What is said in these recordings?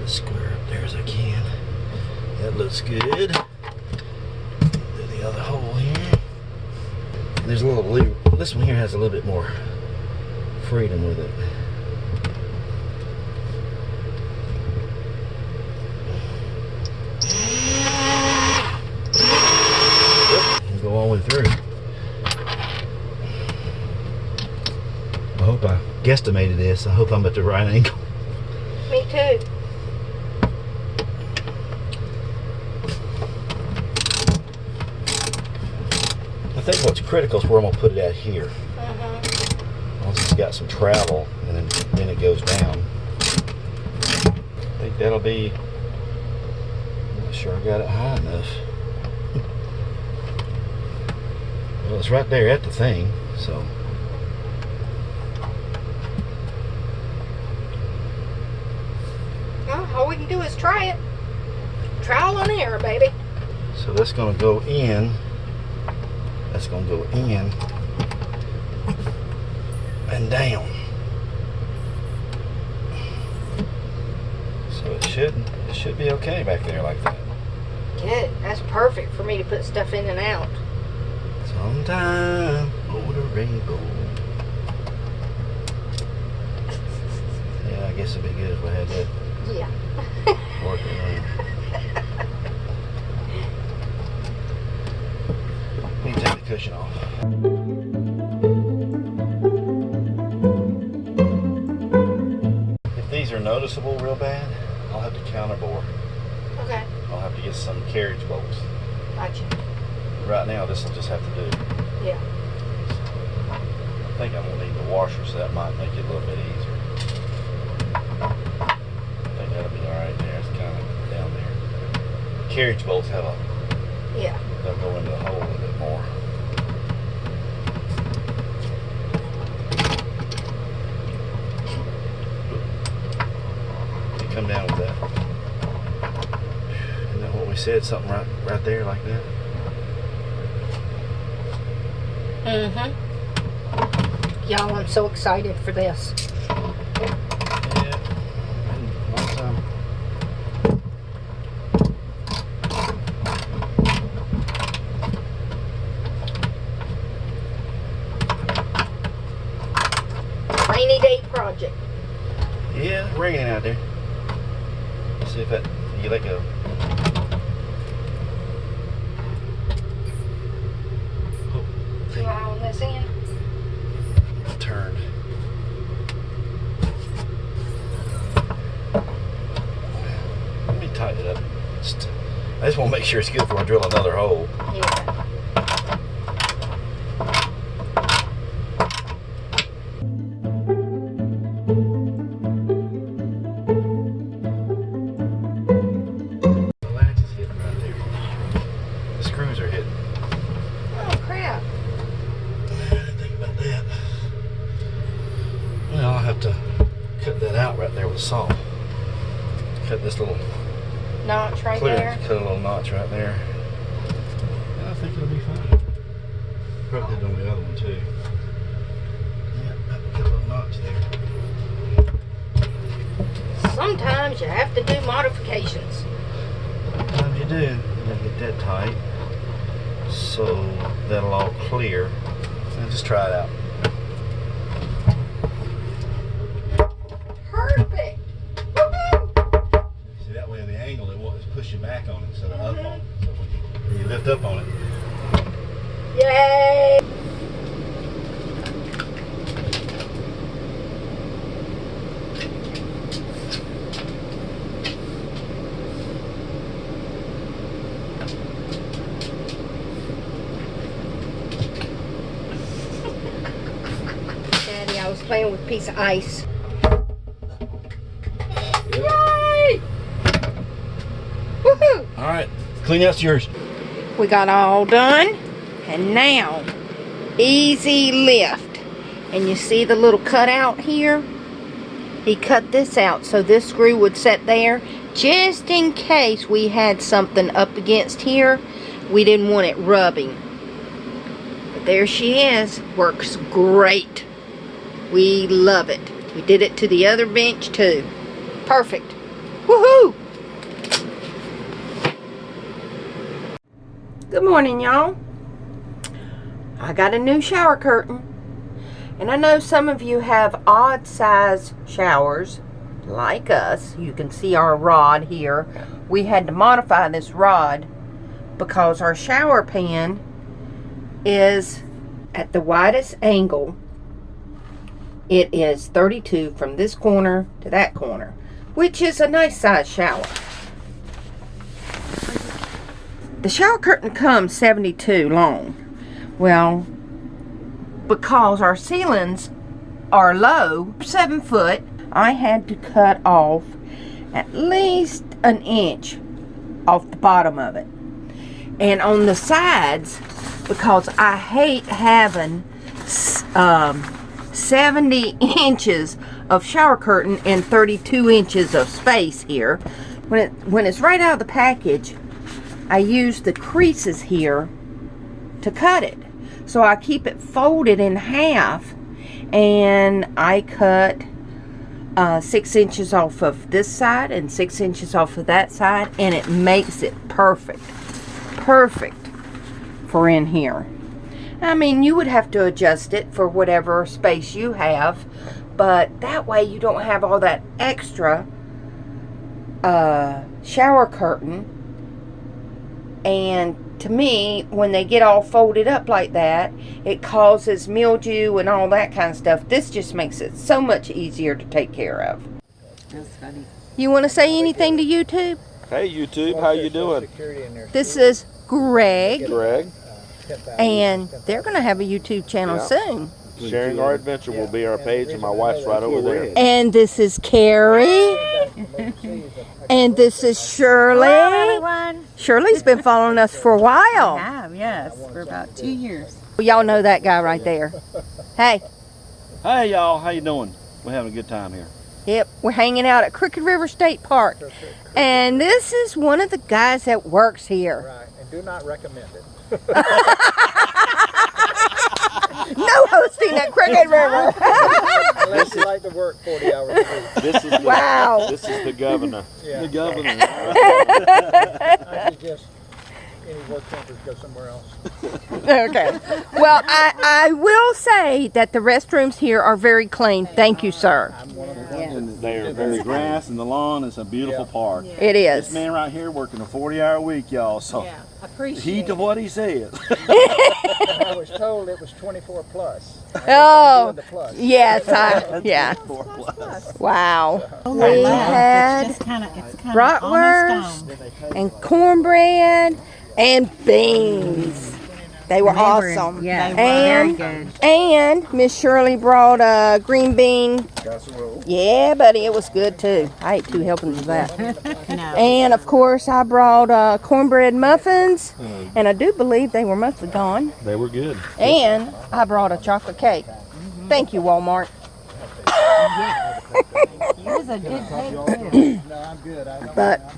this square up there as I can. That looks good. Do the other hole here. There's a little lever. This one here has a little bit more freedom with it. Yep, go all the way through. I hope I guesstimated this. I hope I'm at the right angle. Me too. I think what's critical is where I'm going to put it at here. Once it's got some travel, and then it goes down. I think that'll be. I'm not sure I got it high enough. Well, it's right there at the thing, so. Well, all we can do is try it. Trial and error, baby. So that's going to go in. That's going to go in and down. So it should be okay back there like that. Good. That's perfect for me to put stuff in and out. Sometime over the rainbow. Yeah, I guess it'd be good if we had that. Yeah. Working on. Let me take the cushion off. If these are noticeable real bad, I'll have to counterbore. Okay. I'll have to get some carriage bolts. Gotcha. Right now, this will just have to do. Yeah. I think I'm going to need the washer, so that might make it a little bit easier. I think that'll be alright there. It's kind of down there. Carriage bolts have a. Yeah. They'll go into the hole a little bit more. You come down with that. Isn't that what we said? Something right there like that? Y'all, I'm so excited for this. Yeah. And one time. Rainy day project. Yeah, raining out there. Let's see if that you let go. Try this in. Turned. Let me tighten it up. I just want to make sure it's good before I drill another hole. Yeah. The latch is hitting right there. The screws are hitting. Oh crap. I didn't think about that. Well, I'll have to cut that out right there with a saw. Cut this little Notch right clear. there. Cut a little notch right there. I think it'll be fine. Probably did on the other one too. Yeah, I cut a little notch there. Sometimes you have to do modifications. Sometimes you do. You gotta get that tight so that'll all clear. And just try it out. Perfect. Woohoo! See, that way in the angle it was pushing back on it instead of up on it. So when you lift up on it. Yay! Daddy, I was playing with a piece of ice. Yay! Woohoo! All right, clean out's yours. We got all done, and now easy lift. And you see the little cutout here? He cut this out so this screw would sit there just in case we had something up against here. We didn't want it rubbing. But there she is. Works great. We love it. We did it to the other bench too. Perfect. Woohoo! Good morning, y'all. I got a new shower curtain. And I know some of you have odd size showers like us. You can see our rod here. We had to modify this rod because our shower pan is at the widest angle. It is 32 from this corner to that corner, which is a nice size shower. The shower curtain comes 72 long. Well, because our ceilings are low, 7 foot, I had to cut off at least an inch off the bottom of it. And on the sides, because I hate having 70 inches of shower curtain and 32 inches of space here. When it's right out of the package, I use the creases here to cut it. So I keep it folded in half, and I cut 6 inches off of this side and 6 inches off of that side, and it makes it perfect for in here. I mean, you would have to adjust it for whatever space you have, but that way you don't have all that extra shower curtain. And to me, when they get all folded up like that, it causes mildew and all that kind of stuff. This just makes it so much easier to take care of. That's funny. You want to say anything to YouTube? Hey YouTube, how you doing? This is Greg, Greg. and they're going to have a YouTube channel soon. Sharing Our Adventure will be our page, and my wife's right over there. And this is Carrie. And this is Shirley. Hello, everyone. Shirley's been following us for a while. I have, yes, for about 2 years. Y'all know that guy right there. Hey. Hey y'all, how you doing? We're having a good time here. Yep, we're hanging out at Crooked River State Park. And this is one of the guys that works here. Right, and do not recommend it. No hosting at Crooked River. Unless you like to work 40 hours a week. This is the, Wow. This is the governor. Yeah. The governor. I suggest any work campers go somewhere else. Okay. Well, I will say that the restrooms here are very clean. Thank you, sir. I'm one of the ones And there's grass and the lawn. It's a beautiful park. It This is. man right here working a 40-hour week, y'all. So Yeah, appreciate heed to what he says. I was told it was 24 plus. Oh, Doing the plus. yes. Yeah. Wow. We had It's kind of bratwurst and cornbread and beans. They were awesome. Yeah, very good. And Miss Shirley brought a green bean. Yeah, buddy, it was good too. I ate 2 helpings of that. No. And of course, I brought cornbread muffins, and I do believe they were mostly gone. They were good. And I brought a chocolate cake. Thank you, Walmart. It was a good cake too. No, I'm good. I don't But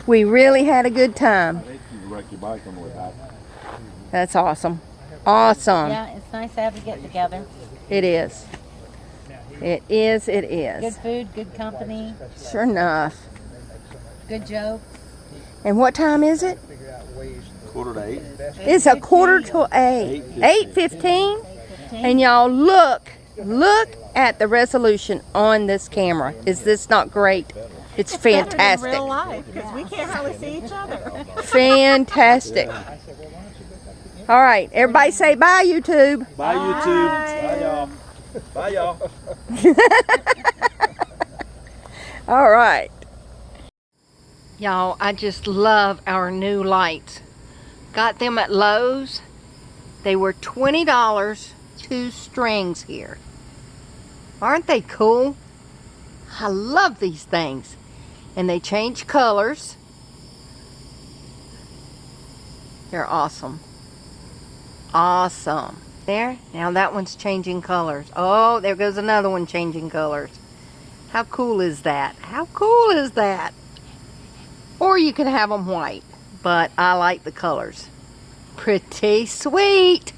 we really had a good time. You wreck your bike on the way back. That's awesome. Awesome. Yeah, it's nice to have to get together. It is. It is. It Good is. food, good company, Sure enough. good jokes. And what time is it? figure out ways. 7:45. It's a 7:45. 8:15. And y'all look at the resolution on this camera. Is this not great? It's fantastic. Real life, because we can't hardly see each other. Fantastic. All right, everybody say bye, YouTube. Bye YouTube. Bye y'all. Bye y'all. All right. Y'all, I just love our new lights. Got them at Lowe's. They were $20, 2 strings here. Aren't they cool? I love these things. And they change colors. They're awesome. Awesome. There, now that one's changing colors. Oh, there goes another one changing colors. How cool is that? How cool is that? Or you can have them white, but I like the colors. Pretty sweet.